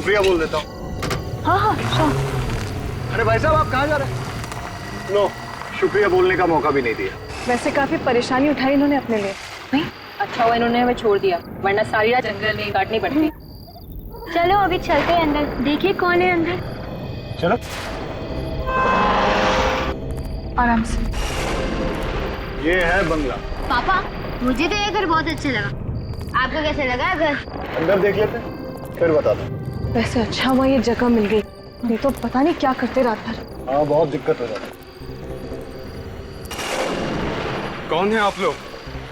शुक्रिया बोल देता हूँ। हाँ हाँ श्योर। अरे भाई साहब, आप कहाँ जा रहे हैं? नो, शुक्रिया बोलने का मौका भी नहीं दिया। वैसे काफी परेशानी उठाई इन्होंने अपने लिए। नहीं अच्छा हुआ इन्होंने हमें छोड़ दिया, वरना सारी रात जंगल में काटनी पड़ती। चलो अभी चलते हैं अंदर, देखिए कौन है अंदर। चलो। आराम से। ये है बंगला। पापा मुझे तो ये घर बहुत अच्छा लगा, आपको कैसे लगा घर? अंदर देख लेते हैं, फिर बताता हूँ। वैसे अच्छा हुआ ये जगह मिल गई, नहीं तो पता नहीं क्या करते रात भर। हाँ, बहुत दिक्कत हो जाती है। कौन है आप लोग?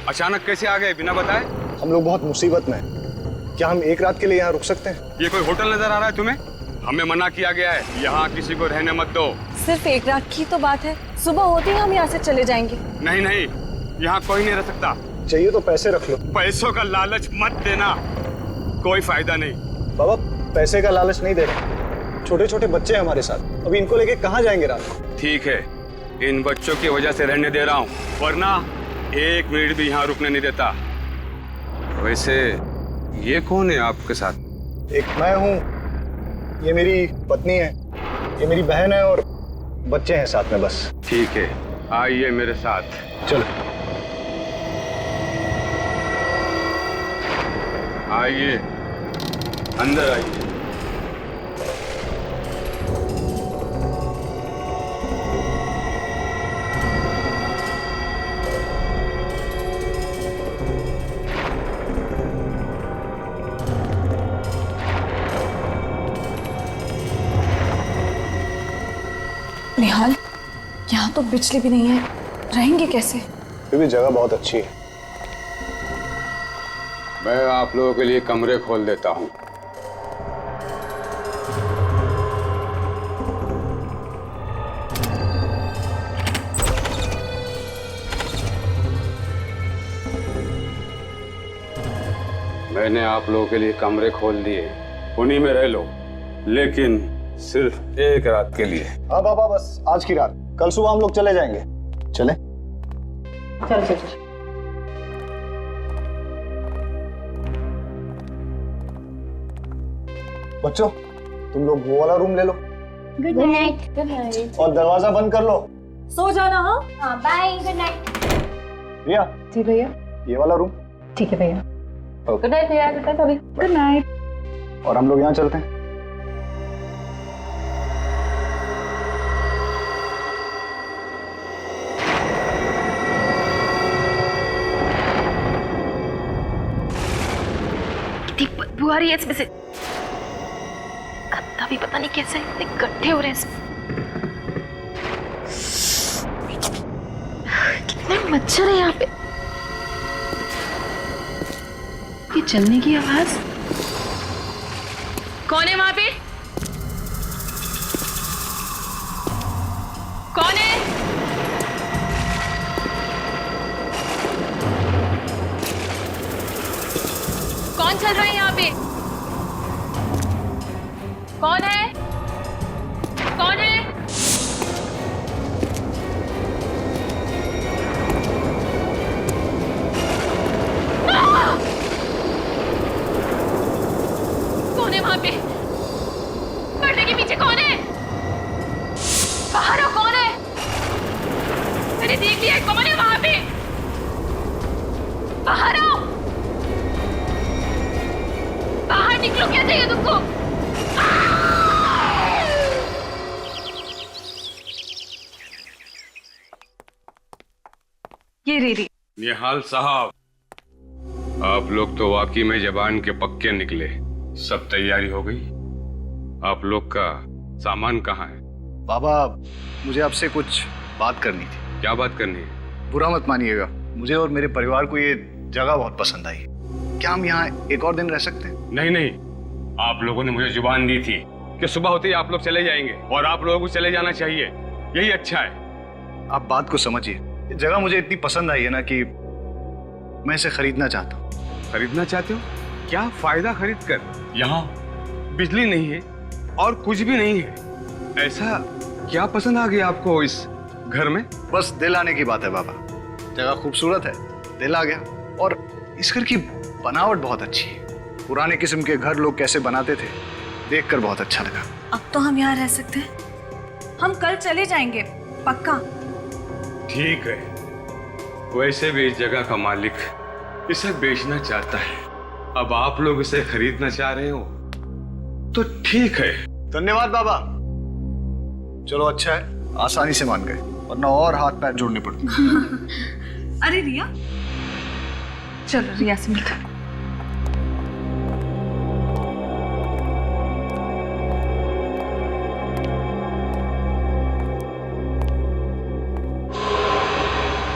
अचानक कैसे आ गए बिना बताए? हम लोग बहुत मुसीबत में हैं। क्या हम एक रात के लिए यहाँ रुक सकते हैं? ये कोई होटल नजर आ रहा है तुम्हें? हमें मना किया गया है, यहाँ किसी को रहने मत दो। सिर्फ एक रात की तो बात है, सुबह होते ही हम यहाँ से चले जाएंगे। नहीं नहीं, यहाँ कोई नहीं रह सकता। चाहिए तो पैसे रख लो। पैसों का लालच मत देना, कोई फायदा नहीं। बाबा, पैसे का लालच नहीं दे रहे। छोटे छोटे बच्चे हैं हमारे साथ, अभी इनको लेके कहाँ जाएंगे रात को? ठीक है, इन बच्चों की वजह से रहने दे रहा हूँ, वरना 1 मिनट भी यहाँ रुकने नहीं देता। वैसे ये कौन है आपके साथ? एक मैं हूँ, ये मेरी पत्नी है, ये मेरी बहन है और बच्चे हैं साथ में बस। ठीक है, आइए मेरे साथ। चलो आइए, अंदर आइए। निहाल, यहाँ तो बिजली भी नहीं है, रहेंगे कैसे? फिर भी जगह बहुत अच्छी है। मैं आप लोगों के लिए कमरे खोल देता हूँ। मैंने आप लोगों के लिए कमरे खोल दिए, उन्हीं में रह लो, लेकिन सिर्फ 1 रात के लिए। हाँ बाबा, बस आज की रात, कल सुबह हम लोग चले जाएंगे। चले? चल चल चल। बच्चों, तुम लोग वो वाला रूम ले लो गुड नाइट। और दरवाजा बंद कर लो। सो जाना। हाँ बाय, गुड नाइट। रिया, जी भैया। ये वाला रूम। ठीक है भैया। गुड नाइट भैया, गुड नाइट भाभी। Good night. और हम लोग यहाँ चलते हैं। बदबू आ रही है इसमें से, गंदा भी पता नहीं कैसे इतने गड्ढे हो रहे हैं इसमें। कितने मच्छर है यहाँ पे। ये चलने की आवाज, कौन है वहां पे? कौन है? कौन चल रहा है यहाँ पे? कौन है? कौन है? कौन है वहां पे? पर्दे के पीछे कौन है? बाहर हो, कौन है? मैंने देख लिया, कौन है वहां पे? बाहर आओ, बाहर निकलो, क्या चाहिए तुमको? ये रेडी। निहाल साहब, आप लोग तो वाकई में जबान के पक्के निकले। सब तैयारी हो गई? आप लोग का सामान कहाँ है? बाबा, मुझे आपसे कुछ बात करनी थी। क्या बात करनी है? बुरा मत मानिएगा, मुझे और मेरे परिवार को ये जगह बहुत पसंद आई। क्या हम यहाँ एक और दिन रह सकते हैं? नहीं नहीं, आप लोगों ने मुझे जुबान दी थी कि सुबह होते ही आप लोग चले जाएंगे, और आप लोगों को चले जाना चाहिए, यही अच्छा है। आप बात को समझिए, ये जगह मुझे इतनी पसंद आई है ना कि मैं इसे खरीदना चाहता हूँ। खरीदना चाहते हो? क्या फायदा खरीद कर? यहाँ बिजली नहीं है और कुछ भी नहीं है, ऐसा क्या पसंद आ गया आपको इस घर में? बस दिल आने की बात है बाबा, जगह खूबसूरत है, दिल आ गया। और इस घर की बनावट बहुत अच्छी है। पुराने किस्म के घर लोग कैसे बनाते थे देखकर बहुत अच्छा लगा। अब तो हम यहाँ रह सकते हैं। हम कल चले जाएंगे, पक्का। ठीक है, वैसे भी इस जगह का मालिक इसे बेचना चाहता है। अब आप लोग इसे खरीदना चाह रहे हो तो ठीक है। धन्यवाद बाबा। चलो अच्छा है, आसानी से मान गए, वरना और हाथ पैर जोड़ने पड़ते। अरे रिया, चलो रिया से मिलते हैं।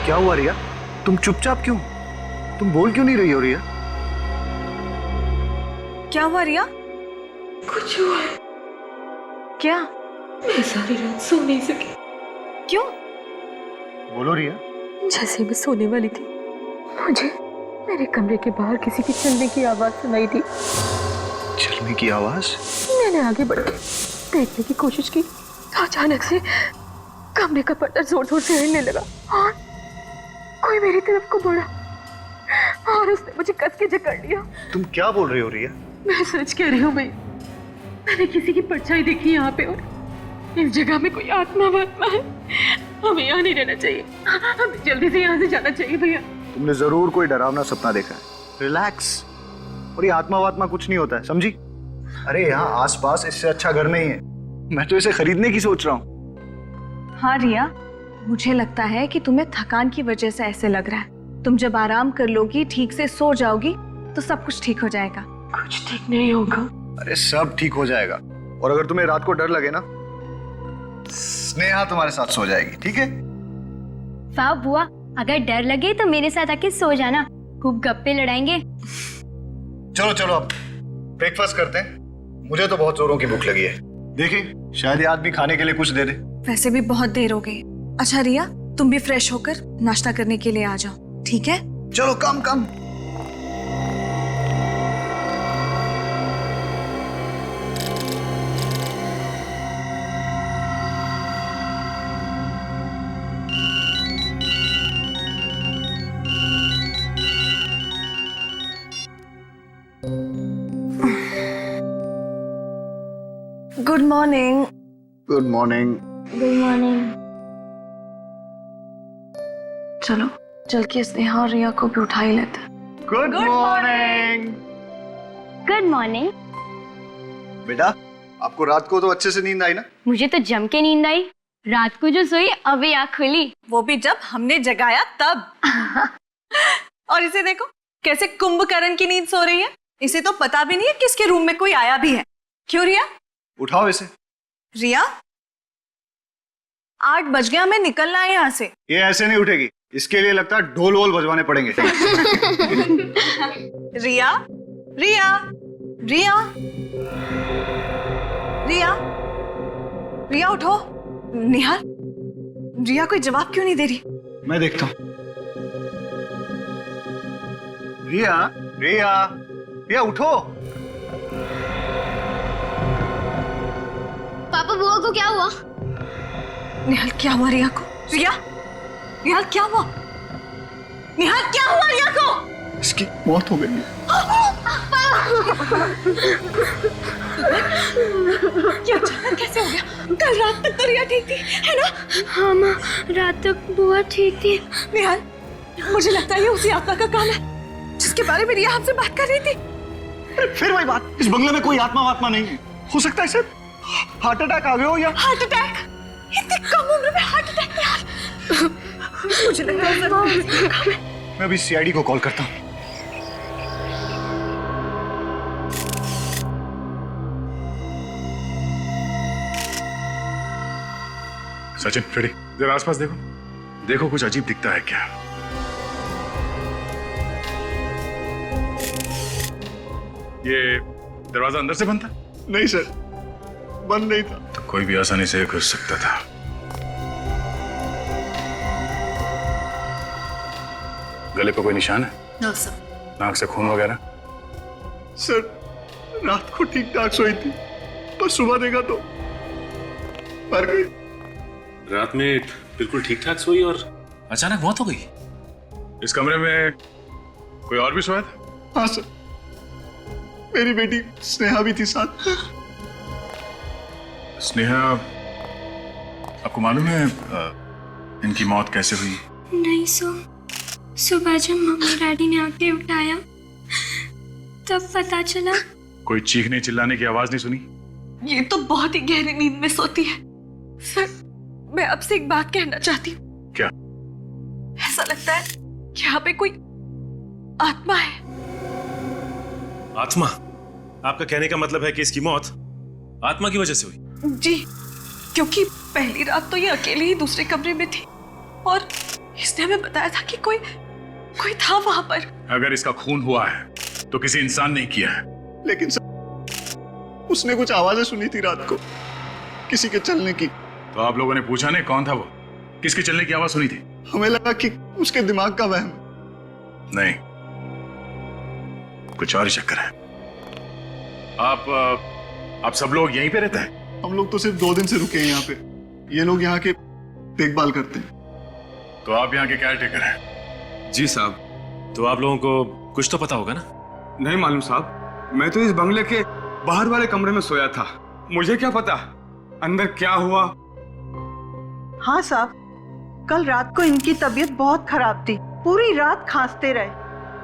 क्या हुआ रिया? तुम चुपचाप क्यों? तुम बोल क्यों नहीं रही हो रिया? क्या हुआ रिया? कुछ हुआ है। क्या? मैं सारी रात सो नहीं सकी। क्यों? बोलो रिया। जैसे मैं सोने वाली थी, मुझे मेरे कमरे के बाहर किसी की चलने की आवाज सुनाई दी। चलने की आवाज? मैंने आगे बढ़ के देखने की कोशिश की तो अचानक से कमरे का पर्दा जोर जोर से हिलने लगा और कोई मेरी तरफ को बढ़ा और उसने मुझे कस के जकड़ लिया। तुम क्या बोल रही हो रिया? मैं सच कह रही हूँ भाई, मैंने किसी की परछाई देखी यहाँ पे और इस जगह में कोई आत्मा वात्मा है। हमें यहाँ नहीं रहना चाहिए, हमें जल्दी से यहाँ से जाना चाहिए भैया। तुमने जरूर कोई डरावना सपना देखा है। रिलैक्स। और ये आत्मा वात्मा कुछ नहीं होता है, समझी? अरे यहाँ आसपास इससे अच्छा घर नहीं है। मैं तो इसे खरीदने की सोच रहा हूँ। हाँ रिया, मुझे लगता है कि तुम्हें थकान की वजह से ऐसे लग रहा है। तुम जब आराम कर लोगी, ठीक से सो जाओगी, तो सब कुछ ठीक हो जाएगा। कुछ ठीक नहीं होगा। अरे सब ठीक हो जाएगा। और अगर तुम्हें रात को डर लगे ना, स्नेहा तुम्हारे साथ सो जाएगी, ठीक है? वाह बुआ, अगर डर लगे तो मेरे साथ आके सो जाना, खूब गप्पे लड़ाएंगे। चलो चलो अब ब्रेकफास्ट करते हैं। मुझे तो बहुत जोरों की भूख लगी है। देखिए, शायद ये आदमी खाने के लिए कुछ दे दे। वैसे भी बहुत देर हो गई। अच्छा रिया, तुम भी फ्रेश होकर नाश्ता करने के लिए आ जाओ, ठीक है? चलो come come. Good morning. Good morning. Good morning. चलो चल के स्नेहा और रिया को भी उठा ही लेते हैं। Good morning. Good morning. बेटा, आपको रात को तो अच्छे से नींद आई ना? मुझे तो जम के नींद आई। रात को जो सोई अभी आँख खुली। वो भी जब हमने जगाया तब। और इसे देखो कैसे कुंभकर्ण की नींद सो रही है। इसे तो पता भी नहीं है कि इसके रूम में कोई आया भी है। क्यों रिया? उठाओ इसे। रिया, 8 बज गया, हमें निकलना है यहाँ से। ये ऐसे नहीं उठेगी, इसके लिए लगता है ढोल वोल बजवाने पड़ेंगे। रिया, रिया, रिया, रिया, रिया उठो। निहाल, रिया कोई जवाब क्यों नहीं दे रही? मैं देखता हूँ। रिया, रिया, रिया उठो। पापा, बुआ को क्या हुआ? निहाल, क्या हुआ रिया को? रिया, निहाल क्या हुआ? निहाल क्या हुआ रिया को? इसकी मौत हो गई। क्या अचानक कैसे हो गया? कल रात तक तो रिया ठीक थी, है ना? हाँ माँ, रात तक बुआ ठीक थी। निहाल, मुझे लगता है ये उसी आत्मा का काम है जिसके बारे में रिया हमसे बात कर रही थी। अरे फिर वही बात, इस बंगले में कोई आत्मा वात्मा नहीं है। हो सकता है सर हार्ट अटैक आ गया हो या हार्ट अटैक? इतनी कम उम्र में हार्ट अटैक? यार मुझे लगता है मैं अभी सीआईडी को कॉल करता हूँ। सचिन, रेडी? जरा आसपास देखो, देखो कुछ अजीब दिखता है क्या? ये दरवाजा अंदर से बंद था? नहीं सर, बंद नहीं था। तो कोई भी आसानी से घुस सकता था। गले पे कोई निशान है? No sir. नाक से खून वगैरह? सर रात को ठीक ठाक सोई थी, पर सुबह देखा तो मर गई। रात में बिल्कुल ठीक ठाक सोई और अचानक मौत हो गई। इस कमरे में कोई और भी सोया था? हाँ सर, मेरी बेटी स्नेहा भी थी साथ। स्नेहा, आपको मालूम है इनकी मौत कैसे हुई? नहीं सुबह जब मम्मी डैडी ने आके उठाया तब पता चला। कोई चीखने चिल्लाने की आवाज नहीं सुनी? ये तो बहुत ही गहरी नींद में सोती है। सर, मैं आपसे एक बात कहना चाहती हूँ। क्या? ऐसा लगता है कि यहाँ पे कोई आत्मा है। आत्मा? आपका कहने का मतलब है कि इसकी मौत आत्मा की वजह से हुई? जी, क्योंकि पहली रात तो ये अकेले ही दूसरे कमरे में थी और इसने हमें बताया था कि कोई था वहां पर। अगर इसका खून हुआ है तो किसी इंसान ने किया है। लेकिन सर, उसने कुछ आवाजें सुनी थी रात को, किसी के चलने की। तो आप लोगों ने पूछा नहीं कौन था वो? किसके चलने की आवाज सुनी थी? हमें लगा कि उसके दिमाग का वहम। नहीं, कुछ और ही चक्कर है। आप सब लोग यहीं पे रहते हैं? हम लोग तो सिर्फ 2 दिन से रुके हैं यहाँ पे। ये लोग यहाँ के देखभाल करते हैं। तो आप यहाँ के केयर टेकर हैं? जी साहब। तो आप लोगों को कुछ तो पता होगा ना? नहीं मालूम साहब, मैं तो इस बंगले के बाहर वाले कमरे में सोया था। मुझे क्या पता अंदर क्या हुआ। हाँ साहब, कल रात को इनकी तबीयत बहुत खराब थी। पूरी रात खांसते रहे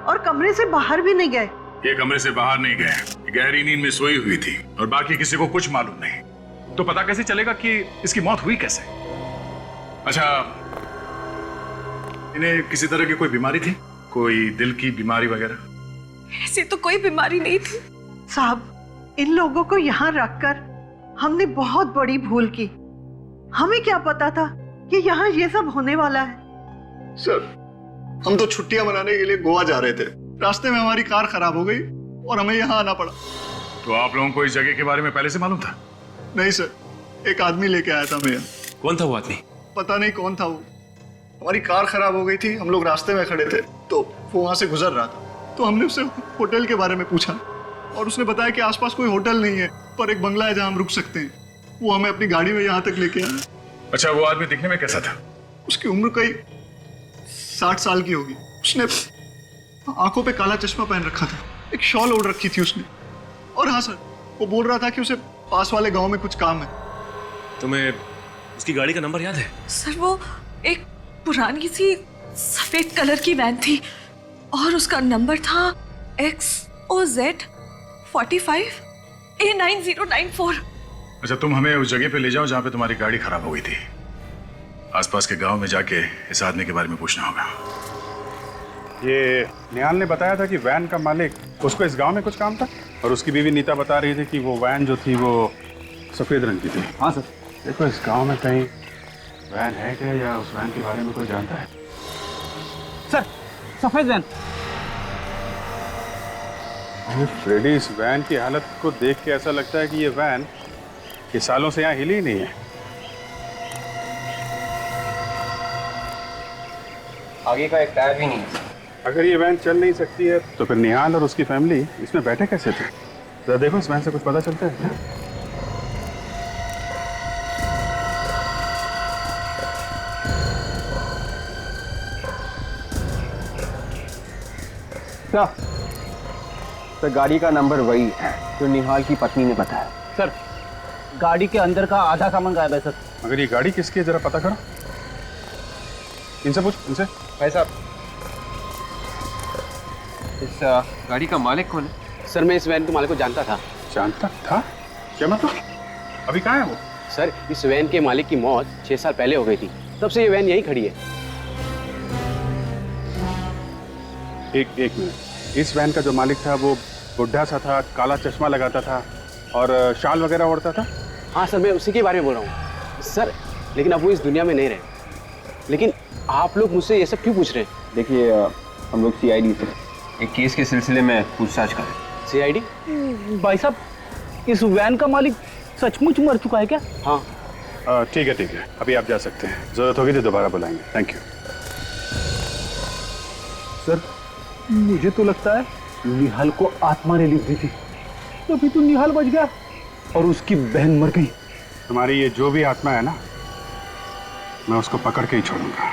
और कमरे से बाहर भी नहीं गए। ये कमरे से बाहर नहीं गए, गहरी नींद में सोई हुई थी और बाकी किसी को कुछ मालूम नहीं। तो पता कैसे चलेगा कि इसकी मौत हुई कैसे? अच्छा, इन्हें किसी तरह की कोई बीमारी थी? कोई दिल की बीमारी वगैरह? ऐसी तो कोई बीमारी नहीं थी साहब, इन लोगों को यहाँ रखकर हमने बहुत बड़ी भूल की। हमें क्या पता था कि यहाँ ये सब होने वाला है। सर, हम तो छुट्टियां मनाने के लिए गोवा जा रहे थे। रास्ते में हमारी कार खराब हो गई और हमें यहाँ आना पड़ा। तो आप लोगों को इस जगह के बारे में पहले से मालूम था? नहीं सर, एक आदमी लेके आया था हमें। कौन था वो आदमी? पता नहीं कौन था वो। हमारी कार खराब हो गई थी, हम लोग रास्ते में खड़े थे तो वो वहां से गुजर रहा था। तो हमने उससे होटल के बारे में पूछा और उसने बताया कि आसपास कोई होटल नहीं है, पर एक बंगला है जहां हम रुक सकते हैं। वो हमें अपनी गाड़ी में यहाँ तक लेके आया। अच्छा, वो आदमी दिखने में कैसा था? उसकी उम्र कई 60 साल की होगी। उसने आंखों पे काला चश्मा पहन रखा था, एक शॉल ओढ़ रखी थी उसने। और हाँ सर, वो बोल रहा था कि उसे पास वाले गांव में कुछ काम है। तुम्हें उसकी गाड़ी का नंबर याद है? सर, वो एक पुरानी सी सफेद कलर की वैन थी और उसका नंबर था XOZ 45 A9094। अच्छा, तुम हमें उस जगह पे ले जाओ जहाँ पे तुम्हारी गाड़ी खराब हो गई थी। आसपास के गांव में जाके इस आदमी के बारे में पूछना होगा। ये निहाल ने बताया था कि वैन का मालिक, उसको इस गांव में कुछ काम था और उसकी बीवी नीता बता रही थी कि वो वैन जो थी वो सफ़ेद रंग की थी। हाँ सर, देखो इस गांव में कहीं वैन है क्या या उस वैन के बारे में कोई जानता है? सर, सफ़ेद वैन। फ्रेडी, इस वैन की हालत को देख के ऐसा लगता है कि ये वैन ये सालों से यहाँ हिली ही नहीं है। आगे का एक टायर भी नहीं है। अगर ये वैन चल नहीं सकती है तो फिर निहाल और उसकी फैमिली इसमें बैठे कैसे थे? जरा देखो, इस वैन से कुछ पता चलता है क्या? क्या सर, गाड़ी का नंबर वही है जो निहाल की पत्नी ने बताया। सर, गाड़ी के अंदर का आधा सामान गायब है सर। अगर ये गाड़ी किसकी है जरा पता करो। इनसे पूछ, इनसे। भाई साहब, इस गाड़ी का मालिक कौन है? सर, मैं इस वैन के मालिक को जानता था। जानता था? क्या मतलब? अभी कहाँ है वो? सर, इस वैन के मालिक की मौत 6 साल पहले हो गई थी, तब से ये वैन यहीं खड़ी है। एक मिनट, इस वैन का जो मालिक था वो बुढ़ा सा था, काला चश्मा लगाता था और शाल वगैरह ओढ़ता था? हाँ सर, मैं उसी के बारे में बोल रहा हूँ सर, लेकिन अब वो इस दुनिया में नहीं रहे। लेकिन आप लोग मुझसे ये सब क्यों पूछ रहे हैं? देखिए, हम लोग CID से एक केस के सिलसिले में पूछताछ करें। CID? भाई साहब, इस वैन का मालिक सचमुच मर चुका है क्या? हाँ, ठीक है, अभी आप जा सकते हैं। जरूरत होगी तो दोबारा बुलाएंगे। Thank you. सर, मुझे तो लगता है निहाल को आत्मा ने लिख दी थी, तभी तो निहाल बच गया और उसकी बहन मर गई। तुम्हारी ये जो भी आत्मा है ना, मैं उसको पकड़ के ही छोड़ूंगा।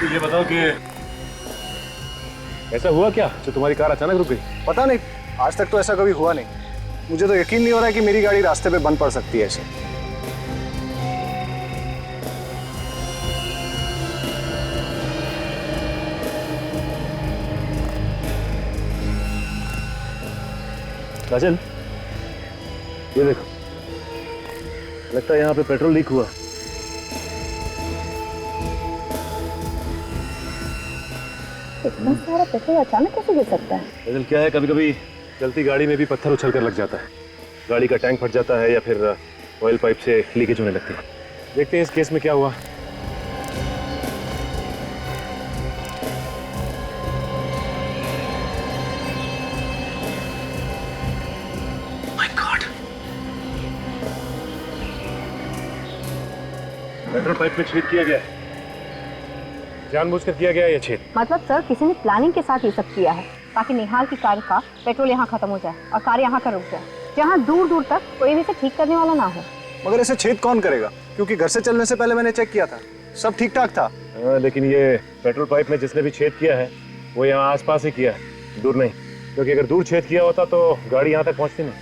तो ये बताओ कि ऐसा हुआ क्या जो तुम्हारी कार अचानक रुक गई? पता नहीं, आज तक तो ऐसा कभी हुआ नहीं। मुझे तो यकीन नहीं हो रहा है कि मेरी गाड़ी रास्ते पे बंद पड़ सकती है ऐसे। राजन, ये देखो, लगता है यहाँ पे पेट्रोल लीक हुआ। इतना सारा पेट्रोल अचानक कैसे गिर सकता है? राजन, क्या है, कभी कभी चलती गाड़ी में भी पत्थर उछल कर लग जाता है। गाड़ी का टैंक फट जाता है या फिर ऑयल पाइप से लीकेज होने लगती है। देखते हैं इस केस में क्या हुआ। पेट्रोल पाइप में छेद किया गया है, जानबूझकर किया गया है ये छेद। मतलब सर किसी ने प्लानिंग के साथ ये सब किया है ताकि निहाल की कार का पेट्रोल यहाँ खत्म हो जाए और कार यहाँ का रुक जाए, जहाँ दूर दूर तक कोई भी इसे ठीक करने वाला ना हो। मगर ऐसे छेद कौन करेगा? क्योंकि घर से चलने से पहले मैंने चेक किया था, सब ठीक ठाक था। लेकिन ये पेट्रोल पाइप में जिसने भी छेद किया है वो यहाँ आसपास ही किया है, दूर नहीं। क्योंकि अगर दूर छेद किया होता तो गाड़ी यहाँ तक पहुँचती नहीं।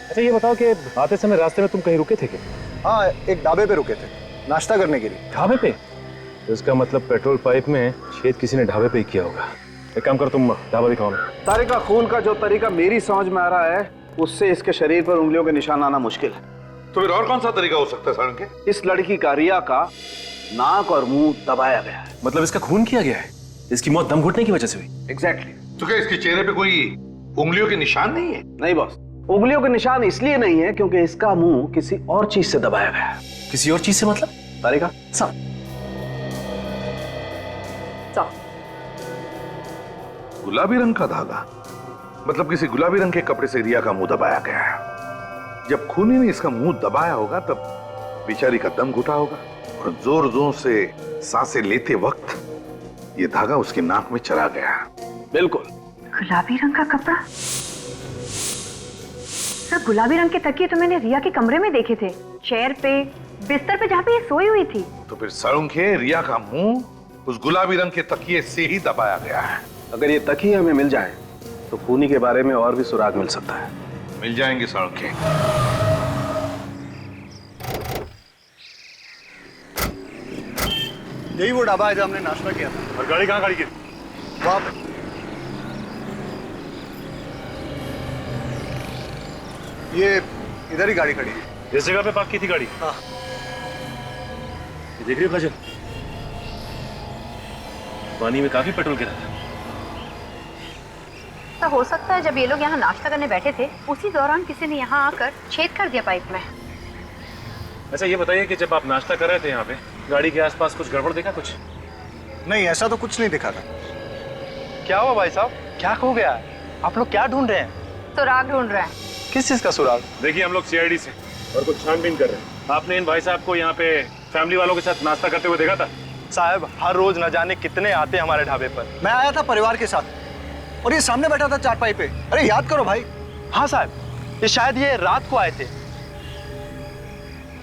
अच्छा ये बताओ कि आते समय रास्ते में तुम कहीं रुके थे क्या? हाँ, एक ढाबे पे रुके थे नाश्ता करने के लिए। ढाबे पे? इसका मतलब पेट्रोल पाइप में छेद किसी ने ढाबे पे ही किया होगा। एक काम करो, तुम ढाबा दिखाओ ना। तारिका, खून का जो तरीका मेरी समझ में आ रहा है उससे इसके शरीर पर उंगलियों के निशान आना मुश्किल है। तो फिर और कौन सा तरीका हो सकता है सारंगे? इस लड़की का रिया का नाक और मुंह दबाया गया है। मतलब इसका खून किया गया है? इसकी मौत दम घुटने की वजह से हुई? एग्जैक्टली। तो क्या इसके चेहरे पे कोई उंगलियों के निशान नहीं है? नहीं बॉस, उंगलियों के निशान इसलिए नहीं है क्योंकि इसका मुंह किसी और चीज से दबाया गया है। किसी और चीज से मतलब? तारिका, गुलाबी रंग का धागा, मतलब किसी गुलाबी रंग के कपड़े से रिया का मुंह दबाया गया है। जब खूनी ने इसका मुंह दबाया होगा तब बेचारी का दम घुटा होगा और जोर जोर से सांसें लेते वक्त ये धागा उसकी नाक में चला गया। बिल्कुल। गुलाबी रंग का कपड़ा? सर गुलाबी रंग के तकिए तो मैंने रिया के कमरे में देखे थे, चेयर पे, बिस्तर पे जहाँ पे ये सोई हुई थी। तो फिर सारंगे, रिया का मुंह उस गुलाबी रंग के तकिए से ही दबाया गया है। अगर ये तकिए हमें मिल जाए तो खूनी के बारे में और भी सुराग मिल सकता है। मिल जाएंगे सारंगे। यही वो ढाबा है जहाँ हमने नाश्ता किया था। और गाड़ी कहाँ खड़ी की? वहाँ पे। ये इधर ही गाड़ी खड़ी है। जिस जगह पे पार्क की थी गाड़ी? हाँ। ये देख रही हो काजल, पानी में काफी पेट्रोल गिरा था। तो हो सकता है जब ये लोग यहाँ नाश्ता करने बैठे थे उसी दौरान किसी ने यहाँ आकर छेद कर दिया पाइप में। अच्छा ये बताइए कि जब आप नाश्ता कर रहे थे यहाँ पे गाड़ी के आसपास कुछ गड़बड़ देखा? कुछ नहीं, ऐसा तो कुछ नहीं दिखा था। क्या हुआ भाई साहब, क्या खो गया है? आप लोग क्या ढूंढ रहे हैं? सुराग ढूंढ रहे हैं। किस चीज का सुराग? देखिए हम लोग सीआईडी से और कुछ छानबीन कर रहे हैं। आपने इन भाई साहब को यहाँ पे फैमिली वालों के साथ नाश्ता करते हुए देखा था? साहब हर रोज न जाने कितने आते हैं हमारे ढाबे पर। मैं आया था परिवार के साथ और ये सामने बैठा था चारपाई पे। अरे याद करो भाई। हाँ साहब, ये शायद ये रात को आए थे।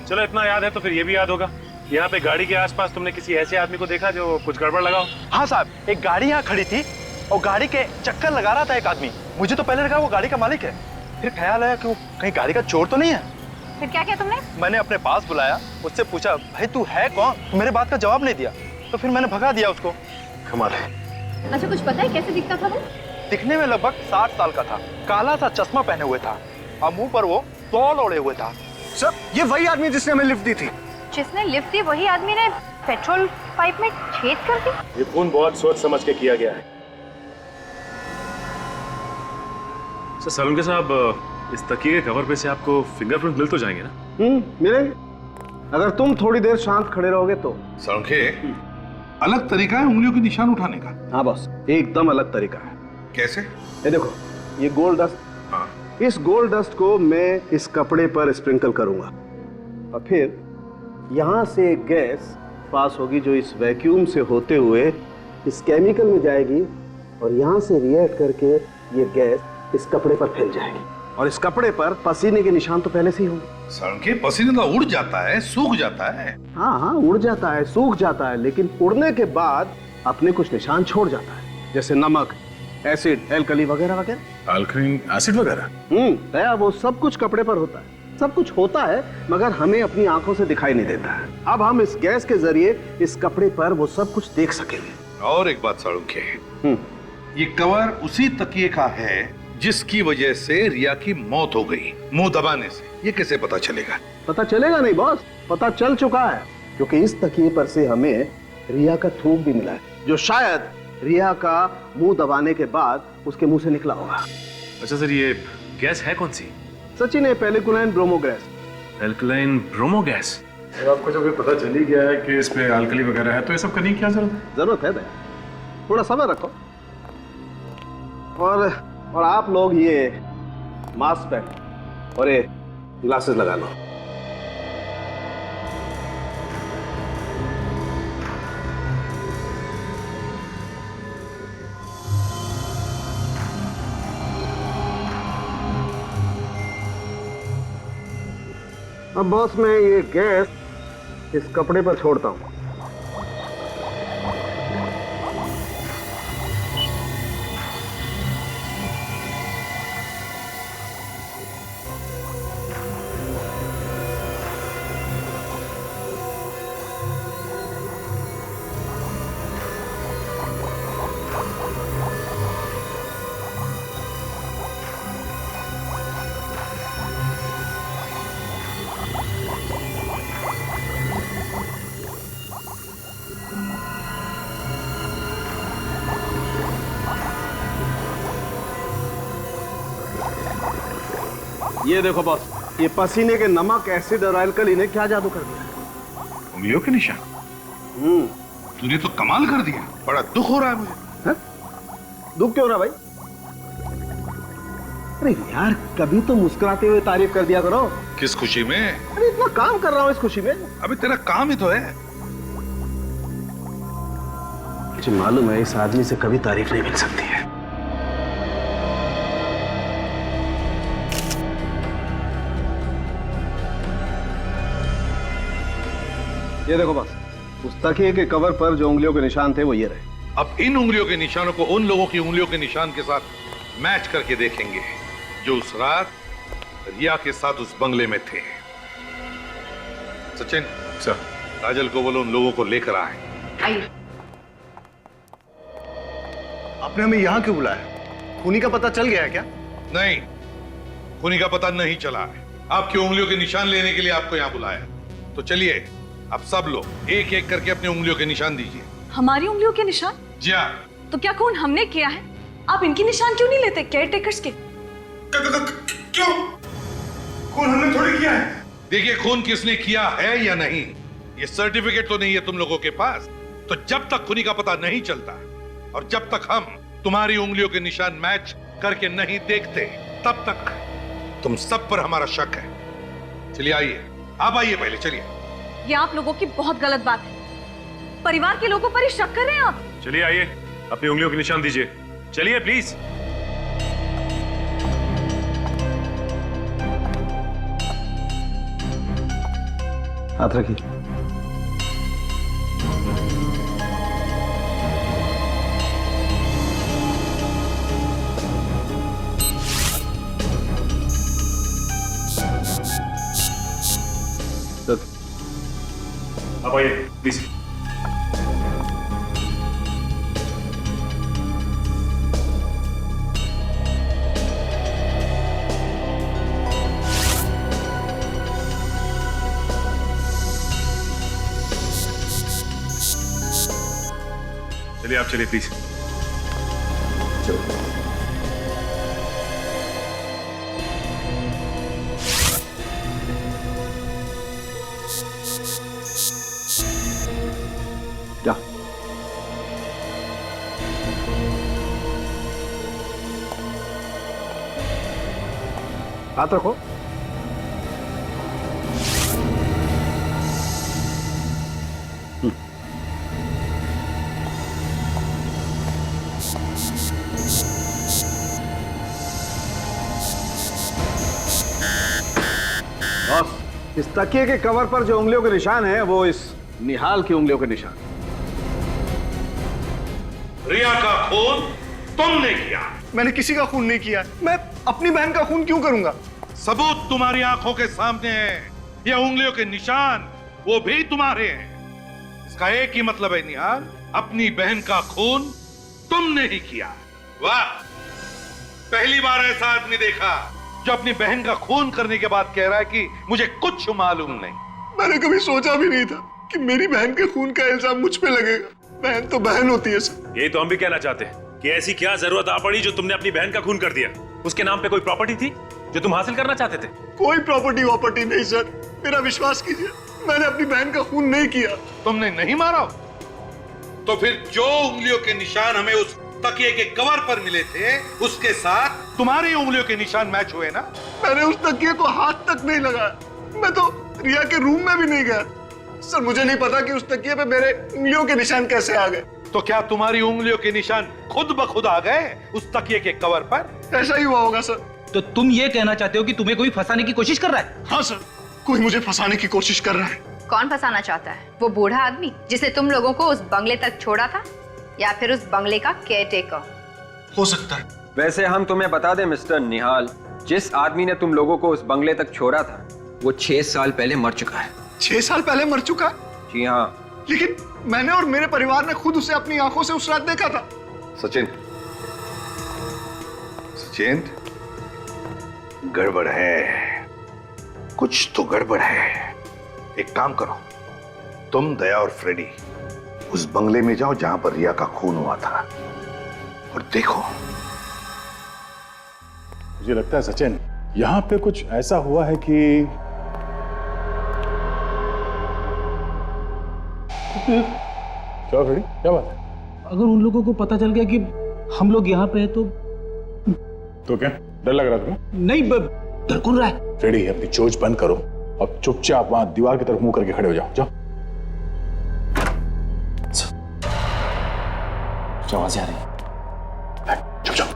चलो इतना याद है तो फिर ये भी याद होगा, यहाँ पे गाड़ी के आसपास तुमने किसी ऐसे आदमी को देखा जो कुछ गड़बड़ लगा हो? हाँ साहब, एक गाड़ी यहाँ खड़ी थी और गाड़ी के चक्कर लगा रहा था एक आदमी। मुझे तो पहले लगा वो गाड़ी का मालिक है, फिर ख्याल आया कि वो कहीं गाड़ी का चोर तो नहीं है। फिर क्या किया तुमने? मैंने अपने पास बुलाया, उससे पूछा भाई तू है कौन? मेरे बात का जवाब नहीं दिया तो फिर मैंने भगा दिया उसको। कमाल है। अच्छा कुछ पता है कैसे दिखता था वो? दिखने में लगभग 60 साल का था, काला सा चश्मा पहने हुए था और मुंह पर वो तौल ओढ़े हुए था। सर ये वही आदमी जिसने हमें लिफ्ट दी थी। जिसने लिफ्ट दी वही आदमी ने पेट्रोल पाइप में छेद कर दी? ये खून बहुत सोच समझ के किया गया है। सर सालुंके साहब, इस तकिए के कवर पे से आपको फिंगरप्रिंट मिल तो जाएंगे ना? मिलेंगे, अगर तुम थोड़ी देर शांत खड़े रहोगे तो। सारंगे, अलग तरीका है उंगलियों के निशान उठाने का? हाँ बॉस, एकदम अलग तरीका है। कैसे? ये देखो, ये गोल्ड डस्ट। हाँ। इस गोल्ड डस्ट को मैं इस कपड़े पर स्प्रिंकल करूंगा और फिर यहाँ से गैस पास होगी जो इस वैक्यूम से होते हुए इस केमिकल में जाएगी और यहाँ से रिएक्ट करके ये गैस इस कपड़े पर फैल जाएगी और इस कपड़े पर पसीने के निशान तो पहले से ही होंगे। सारंगे, पसीना तो उड़ जाता है, सूख जाता है। हाँ हाँ, उड़ जाता है, सूख जाता है, लेकिन उड़ने के बाद अपने कुछ निशान छोड़ जाता है, जैसे नमक, एसिड, एल्कली वगैरह वगैरह। अल्कलीन एसिड वगैरह? दया, वो सब कुछ कपड़े पर होता है, सब कुछ होता है, मगर हमें अपनी आंखों से दिखाई नहीं देता है। अब हम इस गैस के जरिए इस कपड़े पर वो सब कुछ देख सकेंगे। और एक बात साळुंखे, ये कवर उसी तकिए का है जिसकी वजह से रिया की मौत हो गई, मुंह दबाने से। ये कैसे पता चलेगा? पता चलेगा नहीं बॉस, पता चल चुका है, क्योंकि इस तकिए पर से हमें रिया का थूक भी मिला है, जो शायद रिया का मुंह दबाने के बाद उसके मुंह से निकला होगा। अच्छा सर, ये गैस है कौन सी? सचिन है, पेलिकुलाइन bromo gas. Alkaline bromo gas? आपको जब ये पता चल ही गया है कि इस पे अल्कली वगैरह है, तो ये सब करने की क्या जरूरत है? जरूरत है दया, थोड़ा समय रखो। और आप लोग ये मास्क पहन और ये ग्लासेस लगा लो। अब बॉस, मैं ये गैस इस कपड़े पर छोड़ता हूं। ये देखो बॉस, ये पसीने के नमक, एसिड और एल्कली ने क्या जादू कर दिया। उंगलियों के निशान? तूने तो कमाल कर दिया, बड़ा दुख हो रहा है मुझे। है? दुख क्यों हो रहा भाई? अरे यार, कभी तो मुस्कुराते हुए तारीफ कर दिया करो। किस खुशी में? अरे इतना काम कर रहा हूं इस खुशी में। अभी तेरा काम ही तो है। मुझे मालूम है इस आदमी से कभी तारीफ नहीं मिल सकती है। ये देखो बस, उस तकिए के कवर पर जो उंगलियों के निशान थे वो ये रहे। अब इन उंगलियों के निशानों को उन लोगों की उंगलियों के निशान के साथ मैच करके देखेंगे जो उस रात रिया के साथ उस बंगले में थे। सचिन सर, काजल को बोलो उन लोगों को लेकर आए। आइए। आपने हमें यहाँ क्यों बुलाया? खूनी का पता चल गया है क्या? नहीं, खूनी का पता नहीं चला है। आपकी उंगलियों के निशान लेने के लिए आपको यहाँ बुलाया। तो चलिए, अब सब लोग एक एक करके अपनी उंगलियों के निशान दीजिए। हमारी उंगलियों के निशान? जी हाँ। तो क्या खून हमने किया है? आप इनकी निशान क्यों नहीं लेते, केयर टेकर्स के? क्यों? खून हमने थोड़ी किया है। देखिए, खून किसने किया है या नहीं, ये सर्टिफिकेट तो नहीं है तुम लोगों के पास। तो जब तक खूनी का पता नहीं चलता और जब तक हम तुम्हारी उंगलियों के निशान मैच करके नहीं देखते, तब तक तुम सब पर हमारा शक है। चलिए आइए, आप आइए पहले, चलिए। ये आप लोगों की बहुत गलत बात है। परिवार के लोगों पर ही शक कर रहे हैं आप। चलिए आइए, अपनी उंगलियों के निशान दीजिए। चलिए प्लीज। हाथ रखिए। आप आइए प्लीज। चलिए आप चलिए प्लीज। चलो। जा। हाथ रखो। बस, इस तकिए के कवर पर जो उंगलियों के निशान है वो इस निहाल की उंगलियों के निशान। रिया का खून तुमने किया। मैंने किसी का खून नहीं किया। मैं अपनी बहन का खून क्यों करूंगा? सबूत तुम्हारी आंखों के सामने है। ये उंगलियों के निशान वो भी तुम्हारे हैं। इसका एक ही मतलब है निहाल, अपनी बहन का खून तुमने ही किया। वाह, पहली बार ऐसा आदमी देखा जो अपनी बहन का खून करने के बाद कह रहा है कि मुझे कुछ मालूम नहीं। मैंने कभी सोचा भी नहीं था कि मेरी बहन के खून का इल्जाम मुझ पे लगेगा। बहन तो बहन होती है सर। यही तो हम भी कहना चाहते हैं कि ऐसी क्या जरूरत आ पड़ी जो तुमने अपनी बहन का खून कर दिया? उसके नाम पे कोई प्रॉपर्टी थी जो तुम हासिल करना चाहते थे? कोई प्रॉपर्टी नहीं सर, मेरा विश्वास कीजिए, मैंने अपनी बहन का खून नहीं किया। तुमने नहीं मारा? तो फिर जो उंगलियों के निशान हमें उस तकिए के कवर पर मिले थे उसके साथ तुम्हारी उंगलियों के निशान मैच हुए ना? मैंने उस तकिए को हाथ तक नहीं लगाया। मैं तो रिया के रूम में भी नहीं गया सर। मुझे नहीं पता कि उस तकिए पे मेरे उंगलियों के निशान कैसे आ गए। तो क्या तुम्हारी उंगलियों के निशान खुद ब खुद आ गए उस तकिए के कवर पर? ऐसा ही हुआ होगा सर। तो तुम ये कहना चाहते हो कि तुम्हें कोई फंसाने की कोशिश कर रहा है? हाँ सर, कोई मुझे फंसाने की कोशिश कर रहा है। कौन फंसाना चाहता है? वो बूढ़ा आदमी जिसने तुम लोगों को उस बंगले तक छोड़ा था, या फिर उस बंगले का केयरटेकर? हो सकता है। वैसे हम तुम्हें बता दें मिस्टर निहाल, जिस आदमी ने तुम लोगों को उस बंगले तक छोड़ा था वो 6 साल पहले मर चुका है। 6 साल पहले मर चुका है? जी हाँ। लेकिन मैंने और मेरे परिवार ने खुद उसे अपनी आंखों से उस रात देखा था। सचिन, सचिन, गड़बड़ है, कुछ तो गड़बड़ है। एक काम करो, तुम, दया और फ्रेडी उस बंगले में जाओ जहां पर रिया का खून हुआ था और देखो। मुझे लगता है सचिन, यहाँ पे कुछ ऐसा हुआ है कि क्या फ्रेडी, क्या बात है? अगर उन लोगों को पता चल गया कि हम लोग यहाँ पे हैं तो क्या डर लग रहा था? नहीं, डर कौन रहा है? फ्रेडी, अपनी चोंच बंद करो और चुपचाप वहां दीवार की तरफ मुंह करके खड़े हो जाओ। जाओ, आवाज़ आ रही है। चुप जाओ।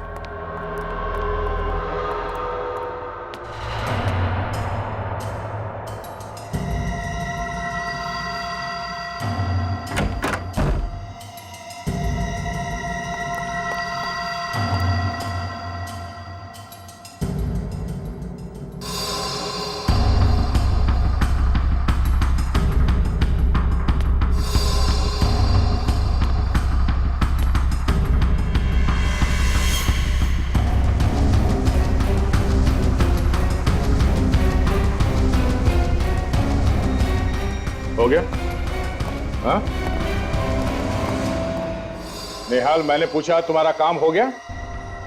हो गया? हाँ? निहाल, मैंने पूछा तुम्हारा काम हो गया?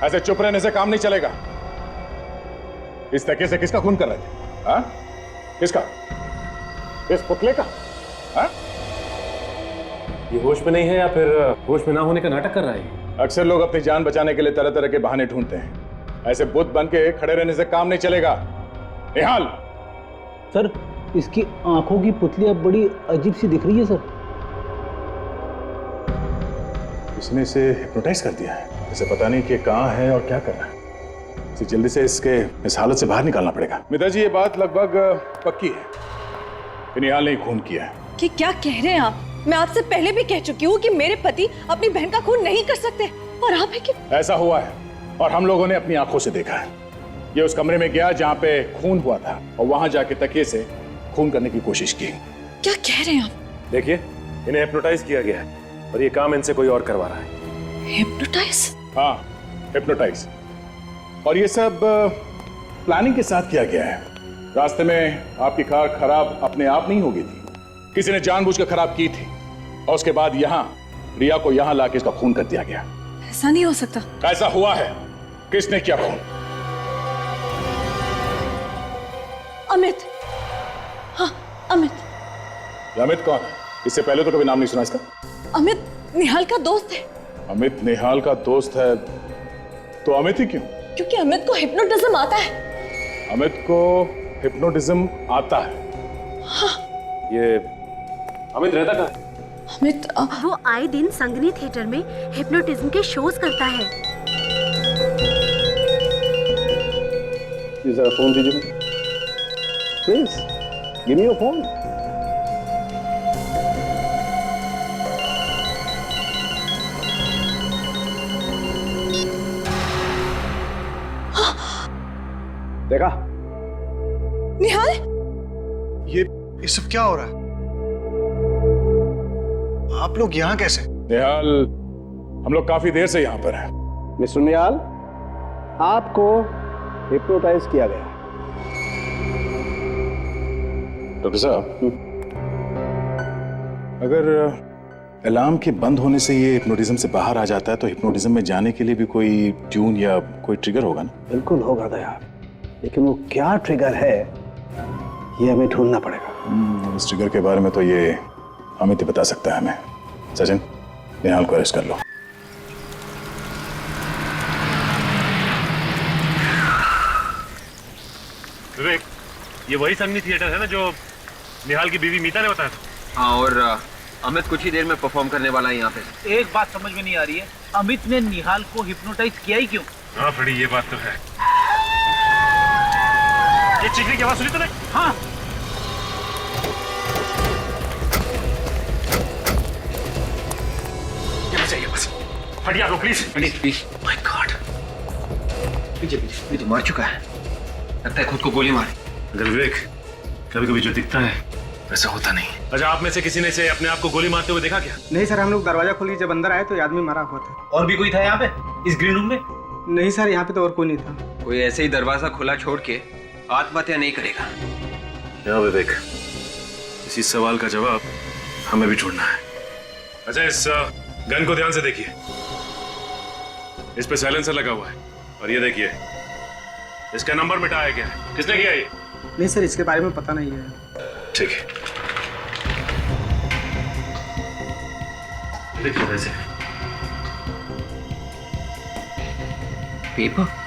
ऐसे चुप रहने से काम नहीं चलेगा। इस तकिए से किसका खून कर रहे थे? हाँ? किसका? इस पुतले का? हाँ? ये होश में नहीं है या फिर होश में ना होने का नाटक कर रहा है? अक्सर लोग अपनी जान बचाने के लिए तरह तरह के बहाने ढूंढते हैं। ऐसे बुत बन के खड़े रहने से काम नहीं चलेगा। निहाल! सर, इसकी आंखों की पुतली अब बड़ी अजीब सी दिख रही है सर। इसने इसे हिप्नोटाइज कर दिया है। इसे पता नहीं कि कहाँ है और क्या कर रहा है। इसे जल्दी से इस हालत से बाहर निकालना पड़ेगा। मिता जी, ये बात लगभग पक्की है कि निहाल ने खून किया है। कि क्या कह रहे हैं आप? मैं आपसे पहले भी कह चुकी हूँ कि मेरे पति अपनी बहन का खून नहीं कर सकते, और आप है कि ऐसा हुआ है और हम लोगों ने अपनी आंखों से देखा है। ये उस कमरे में गया जहाँ पे खून हुआ था और वहां जाके तकिए से खून करने की कोशिश की। क्या कह रहे हैं आप? देखिए, इन्हें हिप्नोटाइज किया गया है और ये काम इनसे कोई और करवा रहा है। हिप्नोटाइज? हाँ, हिप्नोटाइज। और ये सब प्लानिंग के साथ किया गया है। रास्ते में आपकी कार खराब अपने आप नहीं हो गई थी, किसी ने जानबूझकर खराब की थी और उसके बाद यहाँ रिया को यहाँ लाके इसका खून कर दिया गया। ऐसा नहीं हो सकता। ऐसा हुआ है। किसने किया खून? अमित। हाँ, अमित। ये अमित कौन है? इससे पहले तो कभी नाम नहीं सुना इसका। अमित निहाल का दोस्त है। अमित निहाल का दोस्त है तो अमित ही क्यों? क्योंकि अमित को हिप्नोटिज्म आता है। अमित को हिप्नोटिज्म आता है? हाँ। ये अमित रहता कहाँ है? अमित वो आए दिन संगनी थिएटर में हिप्नोटिज्म के शोज करता है। जरा फोन दीजिए please, give me your phone. देखा? निहाल, ये सब क्या हो रहा है? आप लोग यहाँ कैसे? निहाल, हम लोग काफी देर से यहाँ पर हैं। मिस्टर निहाल, आपको हिप्नोटाइज किया गया। डॉक्टर साहब, अगर अलार्म के बंद होने से ये हिप्नोटिज्म से बाहर आ जाता है तो हिप्नोटिज्म में जाने के लिए भी कोई ट्यून या कोई ट्रिगर होगा ना? बिल्कुल होगा दया, लेकिन वो क्या ट्रिगर है ये हमें ढूंढना पड़ेगा। उस ट्रिगर के बारे में तो ये अमित ही बता सकता है हमें। सचिन, निहाल को अरेस्ट कर लो। विवेक, ये वही संगनी थिएटर है ना जो निहाल की बीवी मीता ने बताया था? हाँ, और अमित कुछ ही देर में परफॉर्म करने वाला है यहाँ पे। एक बात समझ में नहीं आ रही है, अमित ने निहाल को हिप्नोटाइज किया ही क्यों? हाँ फ्रेडी, ये बात तो है। ये चीखने की आवाज सुनी तूने? हाँ। ये बस हटिए आप लोग, प्लीज प्लीज। माय गॉड, ये तो मार चुका है, लगता है खुद को गोली मारी। अगर विवेक, कभी कभी जो दिखता है वैसा होता नहीं। अच्छा, आप में से किसी ने से अपने आप को गोली मारते हुए देखा क्या? नहीं सर, हम लोग दरवाजा खोली, जब अंदर आए तो ये आदमी मरा हुआ था। और भी कोई था यहाँ पे इस ग्रीन रूम में? नहीं सर, यहाँ पे तो और कोई नहीं था। कोई ऐसे ही दरवाजा खुला छोड़ के आत्महत्या नहीं करेगा। हाँ विवेक, इसी सवाल का जवाब हमें भी ढूंढना है। अच्छा, इस गन को ध्यान से देखिए, इस पे साइलेंसर लगा हुआ है, और ये देखिए इसका नंबर मिटाया गया है। किसने किया ये? नहीं सर, इसके बारे में पता नहीं है। ठीक है, देखिए वैसे पेपर।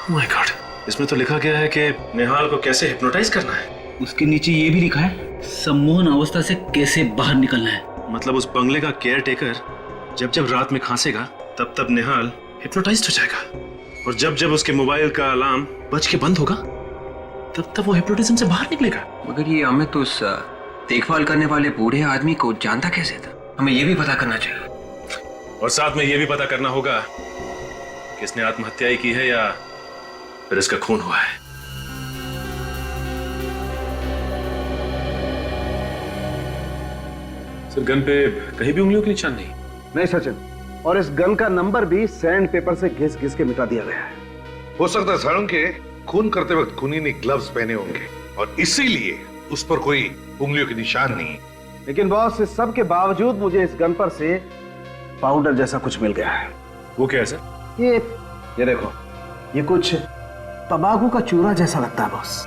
माय गॉड, इसमें तो लिखा गया है कि निहाल को कैसे हिप्नोटाइज करना है। उसके नीचे ये भी लिखा है, सम्मोहन अवस्था से कैसे बाहर निकलना है। मतलब उस बंगले का केयर टेकर जब जब रात में खांसेगा तब तब निहाल हिप्नोटाइज्ड हो जाएगा, और जब जब उसके मोबाइल का अलार्म बज के बंद होगा तब तब वो हिप्नोटिज्म से बाहर निकलेगा। मगर ये अमित तो उस देखभाल करने वाले बूढ़े आदमी को जानता कैसे था? हमें ये भी पता करना चाहिए। और साथ में ये भी पता करना होगा कि इसने आत्महत्या ही की है या फिर इसका खून हुआ है। सर, गन पे कहीं भी उंगलियों के निशान नहीं? नहीं सचिन, और इस गन का नंबर भी सैंड पेपर से घिस घिस के मिटा दिया गया है। हो सकता है सारुण के खून करते वक्त खूनी ने ग्लव्स पहने होंगे और इसीलिए उस पर कोई उंगलियों के निशान नहीं। लेकिन बॉस, इस सब के बावजूद मुझे इस गन पर से पाउडर जैसा कुछ मिल गया है। वो क्या है सर? ये देखो, ये कुछ तंबाकू का चूरा जैसा लगता है बॉस।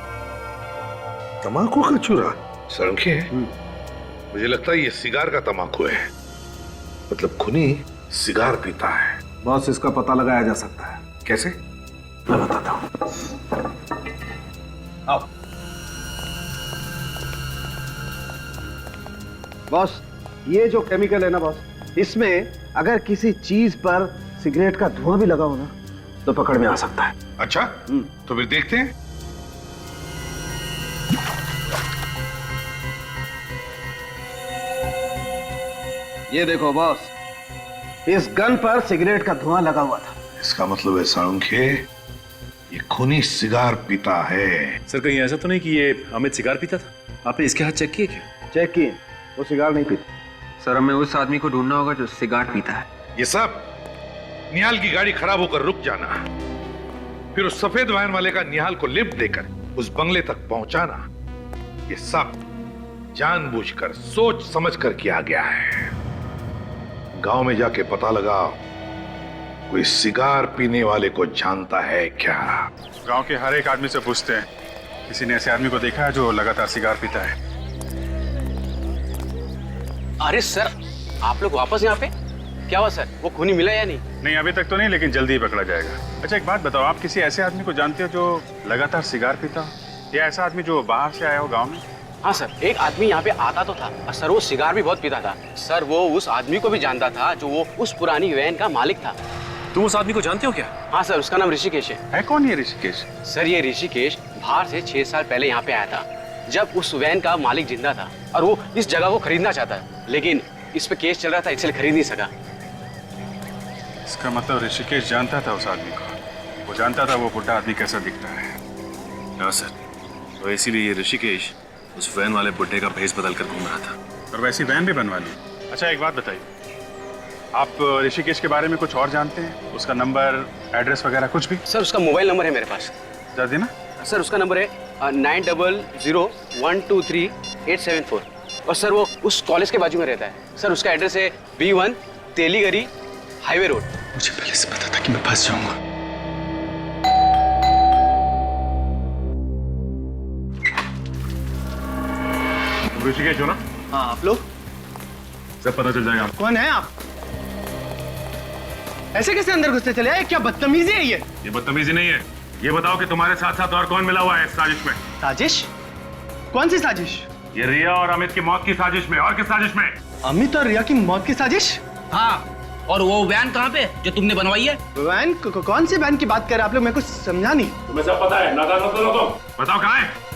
तंबाकू का चूरा? सारुण के मुझे लगता है ये सिगार का तंबाकू है, मतलब खूनी सिगार पीता है। बॉस, इसका पता लगाया जा सकता है। कैसे? मैं बताता हूं। आओ बॉस, ये जो केमिकल है ना बॉस, इसमें अगर किसी चीज पर सिगरेट का धुआं भी लगा हो ना तो पकड़ में आ सकता है। अच्छा, तो फिर देखते हैं। ये देखो बॉस, इस गन पर सिगरेट का धुआं लगा हुआ था। इसका मतलब है सारुण के ये खूनी सिगार पीता है। सर, कहीं ऐसा तो नहीं कि ये अमित सिगार पीता था? आपने इसके हाथ चेक किए क्या? चेक किए, वो सिगार नहीं पीता। सर, हमें उस आदमी को ढूंढना होगा जो सिगार पीता है। ये सब निहाल की गाड़ी खराब होकर रुक जाना, फिर उस सफेद वैन वाले का निहाल को लिफ्ट देकर उस बंगले तक पहुंचाना, ये सब जानबूझकर सोच समझकर किया गया है। गांव में जाके पता लगा कोई सिगार पीने वाले को जानता है क्या? गांव के हर एक आदमी से पूछते हैं, किसी ने ऐसे आदमी को देखा है जो लगातार सिगार पीता है? अरे सर, आप लोग वापस यहाँ पे? क्या हुआ सर, वो खूनी मिला या नहीं? नहीं, अभी तक तो नहीं, लेकिन जल्दी ही पकड़ा जाएगा। अच्छा, एक बात बताओ, आप किसी ऐसे आदमी को जानते हो जो लगातार सिगार पीता हो, या ऐसा आदमी जो बाहर से आया हो गांव में? हाँ सर, एक आदमी यहाँ पे आता तो था, और सर वो सिगार भी बहुत पीता था। सर, वो उस आदमी को भी जानता था जो वो उस पुरानी वैन का मालिक था। तुम उस आदमी को जानते हो क्या? हाँ सर, उसका नाम ऋषिकेश है। कौन ये ऋषिकेश? सर, ये ऋषिकेश बाहर से 6 साल पहले यहाँ पे आया था, जब उस वैन का मालिक जिंदा था। और वो इस जगह को खरीदना चाहता है, लेकिन इस पे केस चल रहा था इसलिए खरीद नहीं सका। इसका मतलब ऋषिकेश जानता था उस आदमी को, वो जानता था वो बुढ़ा आदमी कैसा दिखता है। हाँ सर, तो इसीलिए ये ऋषिकेश उस वैन वाले बुड्ढे का भेस बदल कर घूम रहा था। और वैसी वैन भी बनवा ली। अच्छा एक बात बताइए, आप ऋषिकेश के बारे में कुछ और जानते हैं? उसका नंबर, एड्रेस वगैरह कुछ भी? सर उसका मोबाइल नंबर है मेरे पास। जरा देना। सर उसका नंबर है 9001238874 और सर वो उस कॉलेज के बाजू में रहता है। सर उसका एड्रेस है B1 तेलीगरी हाईवे रोड। मुझे पहले से पता था कि मैं फंस जाऊंगा। ऋषिकेश हो ना? हाँ आप लोग? सब पता चल जाएगा। कौन है आप? ऐसे कैसे अंदर घुसते चले आए? क्या बदतमीजी है ये? ये बदतमीजी नहीं है। ये बताओ कि तुम्हारे साथ साथ और कौन मिला हुआ है इस साजिश में? साजिश? कौन सी साजिश? ये रिया और अमित की मौत की साजिश में। और किस साजिश में? अमित और रिया की मौत की साजिश? हाँ, और वो वैन कहाँ पे जो तुमने बनवाई है? वैन? कौन सी वैन की बात कर रहे हैं आप लोग? मेरे को समझा नहीं। तुम्हें सब पता है, नादान मत करो तुम। बताओ कहाँ है?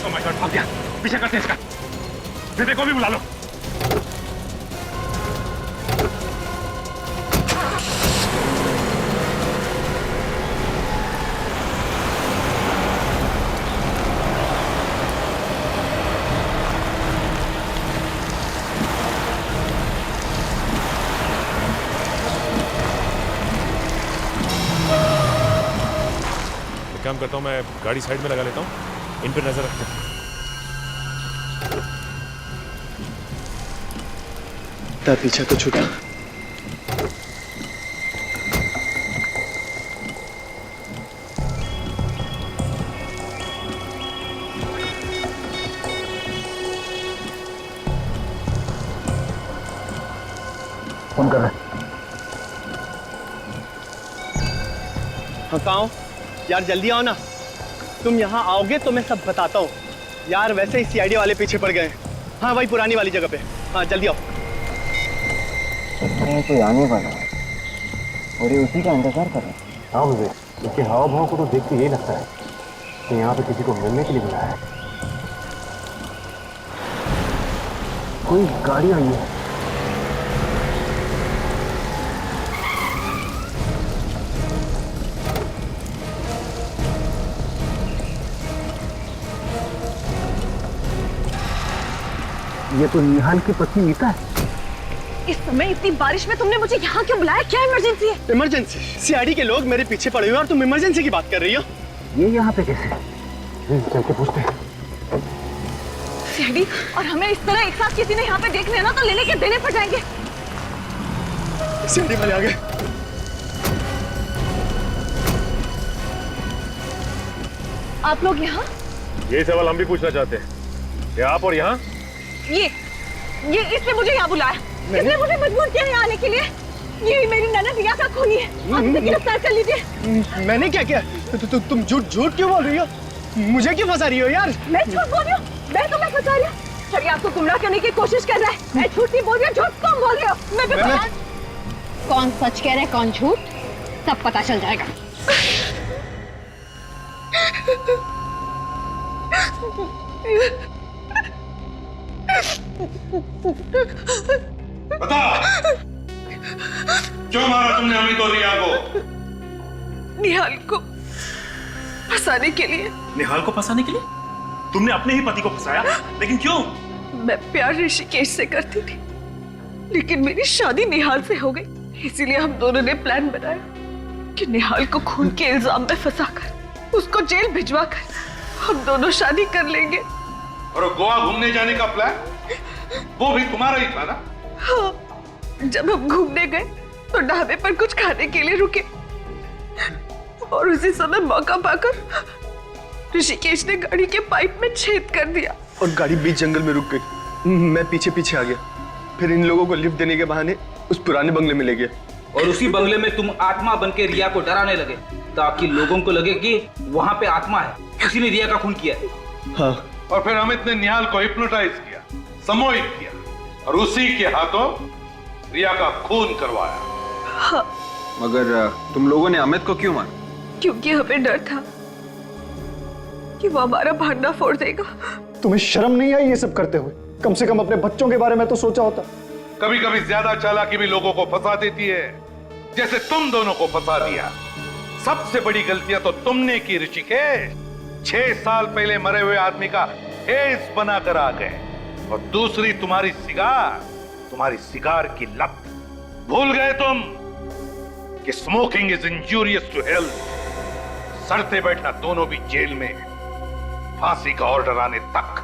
Oh my God, भाग गया। पीछे करते हैं इसका। विवेक को भी बुला लो। एक काम करता हूँ, मैं गाड़ी साइड में लगा लेता हूँ, इन पर नजर रखते हैं। पीछा तो छूटा। फोन कर रहा है। हाँ कहाँ हो? यार जल्दी आओ ना। तुम यहाँ आओगे तो मैं सब बताता हूँ। यार वैसे ही CID वाले पीछे पड़ गए। हाँ वही पुरानी वाली जगह पे। हाँ जल्दी आओ। कोई आने वाला है और ये उसी का इंतजार कर रहा है। हाँ मुझे इसके हाव भाव को तो देख के यही लगता है कि यहाँ पे किसी को मिलने के लिए बुलाया है। कोई गाड़ी आई है। ये तो निहाल की पत्नी नीता है। इस समय इतनी बारिश में तुमने मुझे यहाँ क्यों बुलाया? क्या इमरजेंसी है? इमरजेंसी? CID के लोग मेरे पीछे पड़े हुए और तुम इमरजेंसी की बात कर रही हो? ये यहाँ पे कैसे? चल के पूछते हैं। CID और हमें इस तरह एक साथ किसी ने यहाँ पे देख लिया ना तो लेने के देने पड़ जाएंगे। CID वाले आ गए। आप लोग यहाँ? यही सवाल हम भी पूछना चाहते हैं। क्या आप और यहाँ? ये इसने मुझे यहाँ बुलाया। इसने मुझे मजबूर किया यहाँ आने के लिए। ये मेरी ननद रिया का खूनी है। आप इसे गिरफ्तार कर लीजिए। मैंने क्या किया? तुम झूठ क्यों बोल रही हो? मुझे क्यों फंसा रही हो यार? मैं झूठ बोल रही हूँ? मैं तुम्हें फंसा रही हूँ? चलिए आपको गुमराह करने की कोशिश कर रहा है। मैं झूठ नहीं बोल रही हूँ। झूठ कौन बोल रहे हो? मैं भी कौन सच कह रहे हैं कौन झूठ सब पता चल जाएगा। बता क्यों मारा तुमने अमित और रिया को? निहाल को फंसाने के लिए। निहाल को फंसाने के लिए? तुमने अपने ही पति को फंसाया, लेकिन क्यों? मैं प्यार ऋषिकेश से करती थी, लेकिन मेरी शादी निहाल से हो गई। इसीलिए हम दोनों ने प्लान बनाया कि निहाल को खून के इल्जाम में फंसाकर उसको जेल भिजवाकर हम दोनों शादी कर लेंगे। और गोवा घूमने जाने का प्लान वो भी तुम्हारा ही था ना? हाँ, जब हम घूमने गए तो ढाबे पर कुछ खाने के लिए रुके और उसी समय मौका पाकर ऋषिकेश ने गाड़ी के पाइप में छेद कर दिया और गाड़ी बीच जंगल में रुक गई। मैं पीछे पीछे आ गया। फिर इन लोगों को लिफ्ट देने के बहाने उस पुराने बंगले में ले गया। और उसी बंगले में तुम आत्मा बनके रिया को डराने लगे ताकि लोगों को लगे कि वहां पे आत्मा है, उसी ने रिया का खून किया। हाँ। और फिर अमित ने निहाल को हिप्नोटाइज किया, सम्मोहित किया और उसी के हाथों रिया का खून करवाया। हाँ। मगर तुम लोगों ने अमित को क्यों मारा? क्योंकि हमें डर था कि वो हमारा भांडा फोड़ देगा। तुम्हें शर्म नहीं आई ये सब करते हुए? कम से कम अपने बच्चों के बारे में तो सोचा होता। कभी कभी ज्यादा चालाकी भी लोगों को फंसा देती है, जैसे तुम दोनों को फंसा दिया। सबसे बड़ी गलतियां तो तुमने की ऋषिकेश। 6 साल पहले मरे हुए आदमी का हेस बनाकर आ गए, और दूसरी तुम्हारी सिगार की लत। भूल गए तुम कि smoking is injurious to health. सड़ते बैठना दोनों भी जेल में, फांसी का ऑर्डर आने तक।